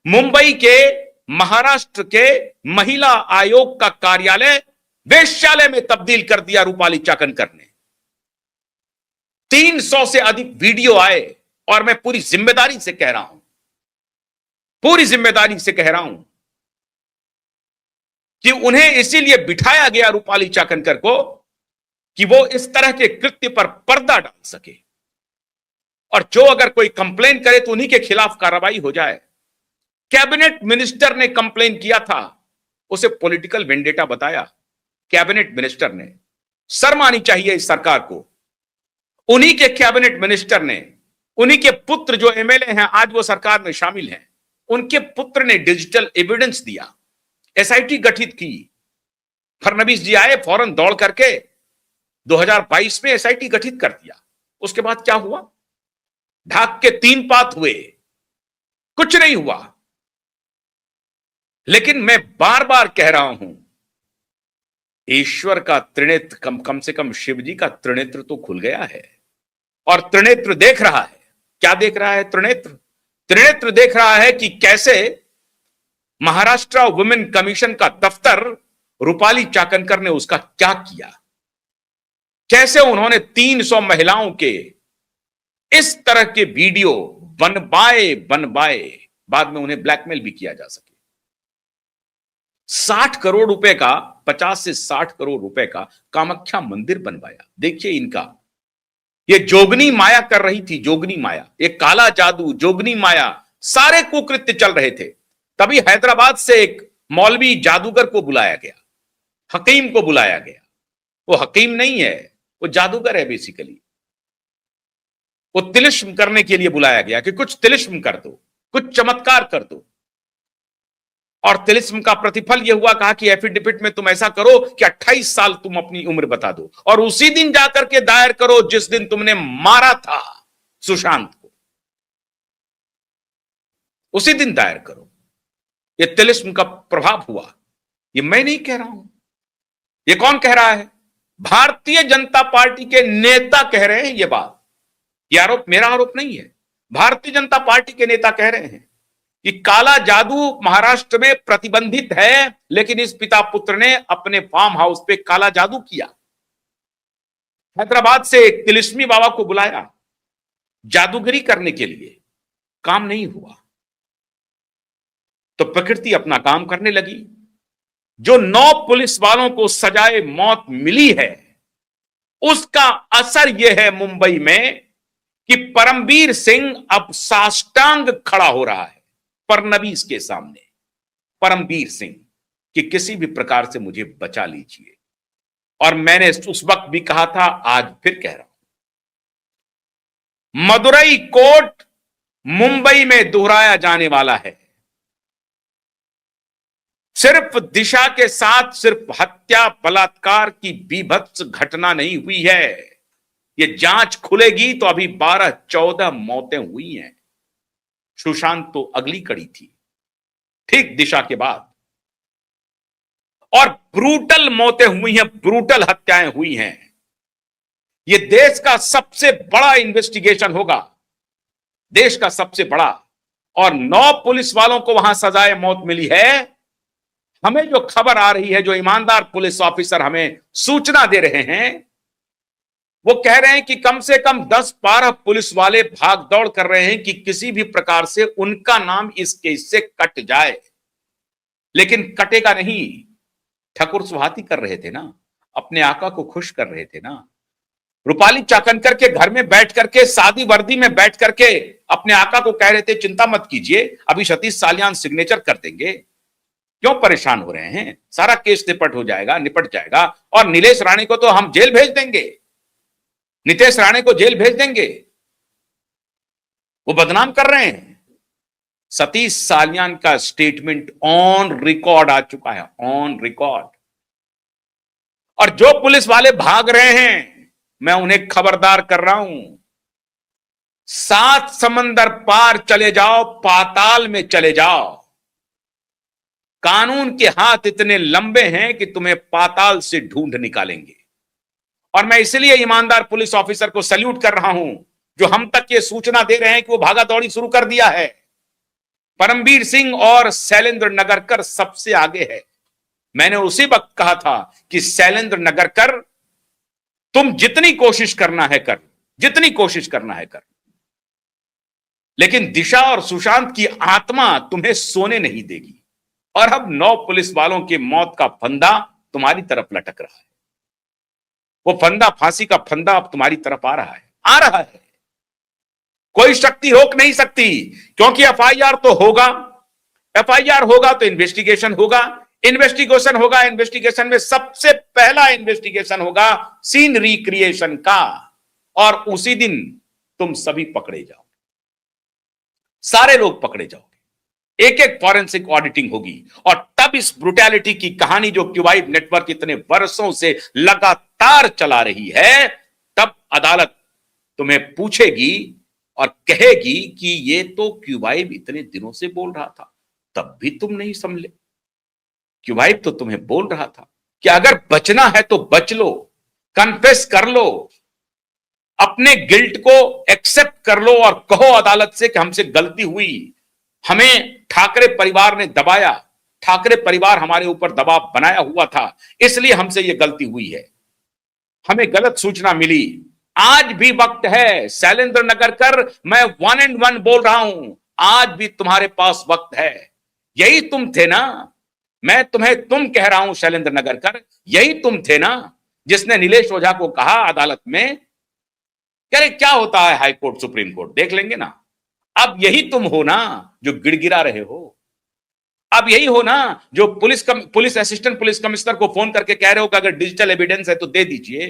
मुंबई के, महाराष्ट्र के महिला आयोग का कार्यालय वेश्यालय में तब्दील कर दिया रूपाली चाकणकर ने। 300 से अधिक वीडियो आए और मैं पूरी जिम्मेदारी से कह रहा हूं, पूरी जिम्मेदारी से कह रहा हूं कि उन्हें इसीलिए बिठाया गया रूपाली चाकणकर को कि वो इस तरह के कृत्य पर पर्दा डाल सके, और जो अगर कोई कंप्लेन करे तो उन्हीं के खिलाफ कार्रवाई हो जाए। कैबिनेट मिनिस्टर ने कंप्लेन किया था, उसे पॉलिटिकल वेंडेटा बताया कैबिनेट मिनिस्टर ने। शर्म आनी चाहिए इस सरकार को। उन्हीं के कैबिनेट मिनिस्टर ने, उन्हीं के पुत्र जो एमएलए हैं आज वो सरकार में शामिल हैं, उनके पुत्र ने डिजिटल एविडेंस दिया, एसआईटी गठित की। फडणवीस जी आए फौरन दौड़ करके 2022 में एसआईटी गठित कर दिया। उसके बाद क्या हुआ? ढाक के 3 पात हुए, कुछ नहीं हुआ। लेकिन मैं बार बार कह रहा हूं, ईश्वर का त्रिनेत्र, कम से कम शिव जी का त्रिनेत्र तो खुल गया है, और त्रिनेत्र देख रहा है। क्या देख रहा है त्रिनेत्र? त्रिनेत्र देख रहा है कि कैसे महाराष्ट्र वुमेन कमीशन का दफ्तर, रूपाली चाकणकर ने उसका क्या किया, कैसे उन्होंने 300 महिलाओं के इस तरह के वीडियो बनवाए, बाद में उन्हें ब्लैकमेल भी किया जा सके। 60 करोड़ रुपए का, 50 से 60 करोड़ रुपए का कामाख्या मंदिर बनवाया। देखिए इनका, ये जोगनी माया कर रही थी, जोगनी माया, ये काला जादू, जोगनी माया, सारे कुकृत्य चल रहे थे। तभी हैदराबाद से एक मौलवी जादूगर को बुलाया गया, हकीम को बुलाया गया। वो हकीम नहीं है, वो जादूगर है बेसिकली। वो तिलिस्म करने के लिए बुलाया गया कि कुछ तिलिस्म कर दो, कुछ चमत्कार कर दो। और तिलिस्म का प्रतिफल यह हुआ, कहा कि एफिडेविट में तुम ऐसा करो कि 28 साल तुम अपनी उम्र बता दो, और उसी दिन जाकर के दायर करो जिस दिन तुमने मारा था सुशांत को, उसी दिन दायर करो। यह तिलिस्म का प्रभाव हुआ। यह मैं नहीं कह रहा हूं, यह कौन कह रहा है? भारतीय जनता पार्टी के नेता कह रहे हैं। यह बात, यह आरोप मेरा आरोप नहीं है, भारतीय जनता पार्टी के नेता कह रहे हैं कि काला जादू महाराष्ट्र में प्रतिबंधित है, लेकिन इस पिता पुत्र ने अपने फार्म हाउस पे काला जादू किया। हैदराबाद से एक तिलिस्मी बाबा को बुलाया जादूगरी करने के लिए, काम नहीं हुआ तो प्रकृति अपना काम करने लगी। जो 9 पुलिस वालों को सजाए मौत मिली है, उसका असर यह है मुंबई में कि परमवीर सिंह अब साष्टांग खड़ा हो रहा है फडणवीस के सामने। परमवीर सिंह कि किसी भी प्रकार से मुझे बचा लीजिए। और मैंने उस वक्त भी कहा था, आज फिर कह रहा हूं, मदुरई कोर्ट मुंबई में दोहराया जाने वाला है। सिर्फ दिशा के साथ सिर्फ हत्या बलात्कार की बीभत्स घटना नहीं हुई है। यह जांच खुलेगी तो अभी 12-14 मौतें हुई हैं। सुशांत तो अगली कड़ी थी, ठीक दिशा के बाद। और ब्रूटल मौतें हुई हैं, ब्रूटल हत्याएं हुई हैं। यह देश का सबसे बड़ा इन्वेस्टिगेशन होगा, देश का सबसे बड़ा। और 9 पुलिस वालों को वहां सजाए मौत मिली है। हमें जो खबर आ रही है, जो ईमानदार पुलिस ऑफिसर हमें सूचना दे रहे हैं, वो कह रहे हैं कि कम से कम 10-12 पुलिस वाले भाग दौड़ कर रहे हैं कि किसी भी प्रकार से उनका नाम इस केस से कट जाए। लेकिन कटेगा नहीं। ठाकुर सुहाती कर रहे थे ना, अपने आका को खुश कर रहे थे ना। रूपाली चाकणकर के घर में बैठ करके, सादी वर्दी में बैठ करके अपने आका को कह रहे थे, चिंता मत कीजिए, अभी सतीश सालियान सिग्नेचर कर देंगे। क्यों परेशान हो रहे हैं? सारा केस निपट जाएगा। और नीलेश राणे को तो हम जेल भेज देंगे, नितेश राणे को जेल भेज देंगे। वो बदनाम कर रहे हैं। सतीश सालियान का स्टेटमेंट ऑन रिकॉर्ड आ चुका है, ऑन रिकॉर्ड। और जो पुलिस वाले भाग रहे हैं, मैं उन्हें खबरदार कर रहा हूं, 7 समंदर पार चले जाओ, पाताल में चले जाओ। कानून के हाथ इतने लंबे हैं कि तुम्हें पाताल से ढूंढ निकालेंगे। और मैं इसलिए ईमानदार पुलिस ऑफिसर को सैल्यूट कर रहा हूं जो हम तक ये सूचना दे रहे हैं कि वो भागा दौड़ी शुरू कर दिया है। परमबीर सिंह और शैलेंद्र नगरकर सबसे आगे है। मैंने उसी वक्त कहा था कि शैलेंद्र नगरकर, तुम जितनी कोशिश करना है कर, जितनी कोशिश करना है कर, लेकिन दिशा और सुशांत की आत्मा तुम्हें सोने नहीं देगी। और अब 9 पुलिस वालों के मौत का फंदा तुम्हारी तरफ लटक रहा है। वो फंदा, फांसी का फंदा अब तुम्हारी तरफ आ रहा है, आ रहा है। कोई शक्ति रोक नहीं सकती, क्योंकि एफआईआर तो होगा। एफआईआर होगा तो इन्वेस्टिगेशन होगा, इन्वेस्टिगेशन होगा, इन्वेस्टिगेशन में सबसे पहला इन्वेस्टिगेशन होगा सीन रिक्रिएशन का, और उसी दिन तुम सभी पकड़े जाओगे, सारे लोग पकड़े जाओगे। एक एक फॉरेंसिक ऑडिटिंग होगी, और तब इस ब्रुटैलिटी की कहानी जो क्यूबाइड नेटवर्क इतने वर्षों से लगातार चला रही है, तब अदालत तुम्हें पूछेगी और कहेगी कि ये तो क्यूबाइब इतने दिनों से बोल रहा था, तब भी तुम नहीं संभले। क्यूबाइब तो तुम्हें बोल रहा था कि अगर बचना है तो बच लो, कन्फेस कर लो, अपने गिल्ट को एक्सेप्ट कर लो और कहो अदालत से कि हमसे गलती हुई, हमें ठाकरे परिवार ने दबाया, ठाकरे परिवार हमारे ऊपर दबाव बनाया हुआ था, इसलिए हमसे यह गलती हुई है, हमें गलत सूचना मिली। आज भी वक्त है शैलेंद्र नगरकर, मैं 1 and 1 बोल रहा हूं, आज भी तुम्हारे पास वक्त है। यही तुम थे ना, मैं तुम्हें तुम कह रहा हूं शैलेंद्र नगरकर, यही तुम थे ना जिसने नीलेश ओझा को कहा अदालत में, अरे क्या होता है हाई कोर्ट सुप्रीम कोर्ट, देख लेंगे ना। अब यही तुम हो ना जो गिड़गिड़ा रहे हो, अब यही हो ना जो पुलिस असिस्टेंट पुलिस कमिश्नर को फोन करके कह रहे हो कि अगर डिजिटल एविडेंस है तो दे दीजिए,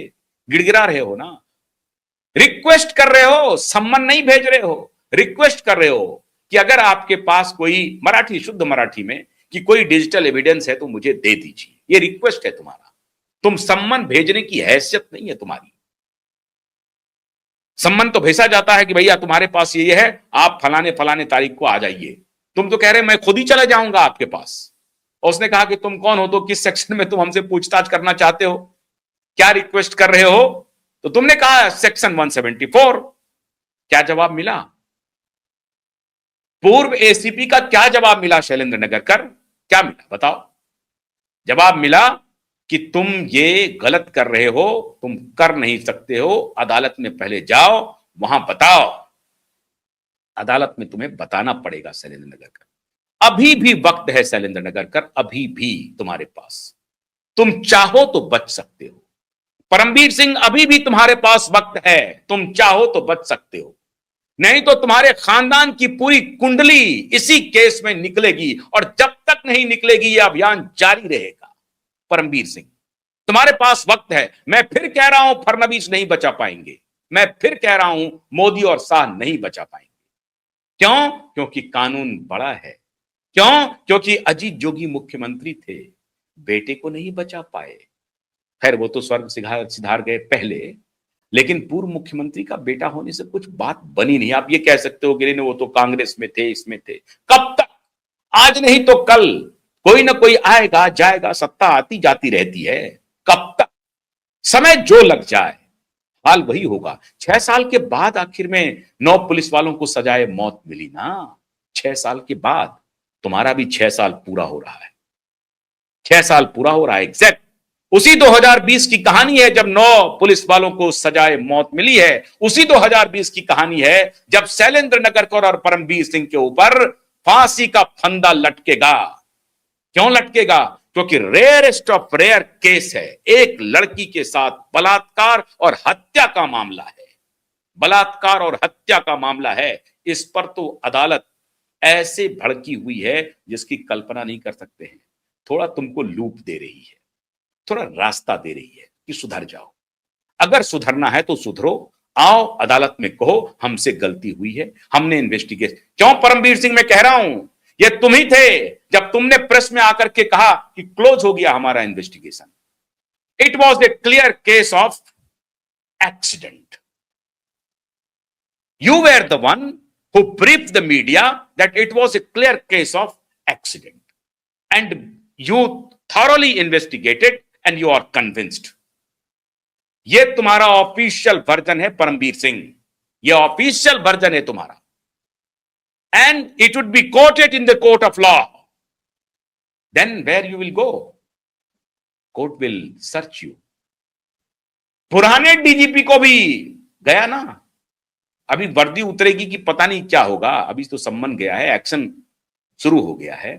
गिड़गिड़ा रहे हो ना, रिक्वेस्ट कर रहे हो, सम्मन नहीं भेज रहे हो, रिक्वेस्ट कर रहे हो कि अगर आपके पास कोई मराठी, शुद्ध मराठी में, कि कोई डिजिटल एविडेंस है तो मुझे दे दीजिए, ये रिक्वेस्ट है तुम्हारा। तुम सम्मन भेजने की हैसियत नहीं है तुम्हारी। सम्मन तो भेजा जाता है कि भैया तुम्हारे पास ये है, आप फलाने फलाने तारीख को आ जाइए। तुम तो कह रहे मैं खुद ही चला जाऊंगा आपके पास। और उसने कहा कि तुम कौन हो, तो किस सेक्शन में तुम हमसे पूछताछ करना चाहते हो, क्या रिक्वेस्ट कर रहे हो, तो तुमने कहा सेक्शन 174। क्या जवाब मिला? पूर्व एसीपी का क्या जवाब मिला शैलेंद्र नगरकर, क्या मिला बताओ? जवाब मिला कि तुम ये गलत कर रहे हो, तुम कर नहीं सकते हो, अदालत में पहले जाओ, वहां बताओ, अदालत में तुम्हें बताना पड़ेगा शैलेंद्र नगरकर। अभी भी वक्त है शैलेंद्र नगरकर, अभी भी तुम्हारे पास, तुम चाहो तो बच सकते हो। परमबीर सिंह, अभी भी तुम्हारे पास वक्त है, तुम चाहो तो बच सकते हो, नहीं तो तुम्हारे खानदान की पूरी कुंडली इसी केस में निकलेगी, और जब तक नहीं निकलेगी यह अभियान जारी रहेगा। परमबीर सिंह, तुम्हारे पास वक्त है। मैं फिर कह रहा हूं फडणवीस नहीं बचा पाएंगे, मैं फिर कह रहा हूं मोदी और शाह नहीं बचा पाएंगे। क्यों? क्योंकि कानून बड़ा है। क्यों? क्योंकि अजीत जोगी मुख्यमंत्री थे, बेटे को नहीं बचा पाए। खैर वो तो स्वर्ग सिधार गए पहले, लेकिन पूर्व मुख्यमंत्री का बेटा होने से कुछ बात बनी नहीं। आप ये कह सकते हो कि वो तो कांग्रेस में थे, इसमें थे, कब तक? आज नहीं तो कल कोई ना कोई आएगा जाएगा, सत्ता आती जाती रहती है, कब तक? समय जो लग जाए हाल वही होगा। 6 साल के बाद आखिर में 9 पुलिस वालों को सजाए मौत मिली ना, 6 साल के बाद। तुम्हारा भी 6 साल पूरा हो रहा है, 6 साल पूरा हो रहा है एग्जैक्ट। उसी 2020 की कहानी है जब 9 पुलिस वालों को सजाए मौत मिली है। उसी 2020 की कहानी है जब शैलेंद्र नगरकर और परमबीर सिंह के ऊपर फांसी का फंदा लटकेगा। क्यों लटकेगा? क्योंकि रेयरेस्ट ऑफ रेयर केस है, एक लड़की के साथ बलात्कार और हत्या का मामला है, बलात्कार और हत्या का मामला है। इस पर तो अदालत ऐसे भड़की हुई है जिसकी कल्पना नहीं कर सकते हैं। थोड़ा तुमको लूप दे रही है, थोड़ा रास्ता दे रही है कि सुधर जाओ। अगर सुधरना है तो सुधरो, आओ अदालत में कहो हमसे गलती हुई है, हमने इन्वेस्टिगेट। क्यों परमबीर सिंह, मैं कह रहा हूं ये तुम ही थे जब तुमने प्रेस में आकर के कहा कि क्लोज हो गया हमारा investigation. It was a clear case of accident. You were the one who briefed the media that it was a clear case of accident, and you thoroughly investigated and you are convinced। ये तुम्हारा official version है परमबीर सिंह, ये official version है तुम्हारा। and it would be quoted in the court of law, then where you will go? Court will search you. पुराने DGP को भी गया ना, अभी वर्दी उतरेगी कि पता नहीं क्या होगा, अभी तो सम्मन गया है, एक्शन शुरू हो गया है,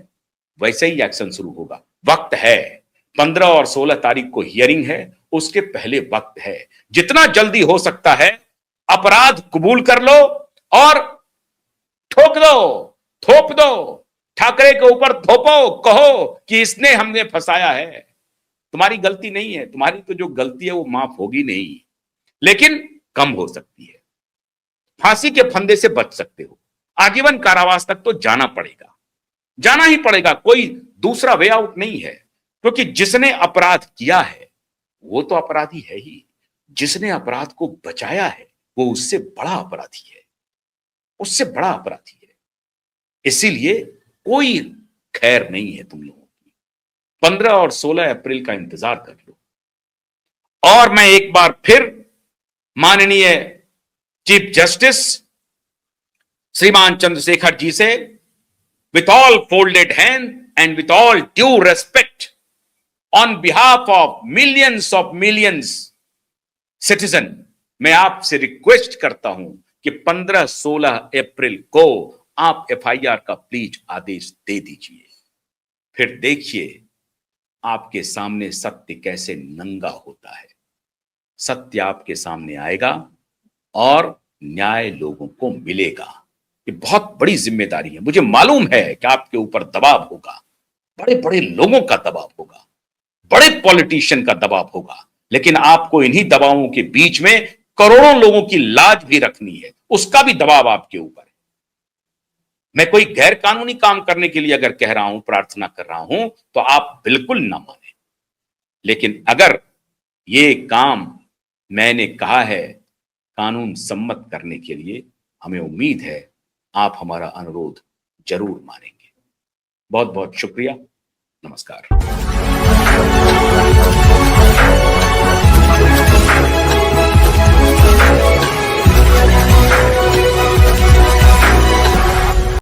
वैसे ही एक्शन शुरू होगा। वक्त है, 15 और 16 तारीख को हियरिंग है, उसके पहले वक्त है। जितना जल्दी हो सकता है अपराध कबूल कर लो और ठोक दो, थोप दो, ठाकरे के ऊपर थोपो, कहो कि इसने हमने फंसाया है। तुम्हारी गलती नहीं है, तुम्हारी तो जो गलती है वो माफ होगी नहीं, लेकिन कम हो सकती है। फांसी के फंदे से बच सकते हो, आजीवन कारावास तक तो जाना पड़ेगा, जाना ही पड़ेगा, कोई दूसरा वे आउट नहीं है। क्योंकि जिसने अपराध किया है वो तो अपराधी है ही, जिसने अपराध को बचाया है वो उससे बड़ा अपराधी है, उससे बड़ा अपराधी है। इसीलिए कोई खैर नहीं है तुम लोगों की। 15 और 16 अप्रैल का इंतजार कर लो। और मैं एक बार फिर माननीय चीफ जस्टिस श्रीमान चंद्रशेखर जी से with all folded hand and with all due respect on behalf of millions citizen, मैं आपसे रिक्वेस्ट करता हूं कि 15-16 अप्रैल को आप एफआईआर का प्लीज आदेश दे दीजिए। फिर देखिए आपके सामने सत्य कैसे नंगा होता है। सत्य आपके सामने आएगा और न्याय लोगों को मिलेगा। ये बहुत बड़ी जिम्मेदारी है। मुझे मालूम है कि आपके ऊपर दबाव होगा, बड़े बड़े लोगों का दबाव होगा, बड़े पॉलिटिशियन का दबाव होगा, लेकिन आपको इन्हीं दबावों के बीच में करोड़ों लोगों की लाज भी रखनी है, उसका भी दबाव आपके ऊपर है। मैं कोई गैर कानूनी काम करने के लिए अगर कह रहा हूं, प्रार्थना कर रहा हूं, तो आप बिल्कुल ना माने। लेकिन अगर ये काम मैंने कहा है कानून सम्मत करने के लिए, हमें उम्मीद है आप हमारा अनुरोध जरूर मानेंगे। बहुत बहुत शुक्रिया। नमस्कार।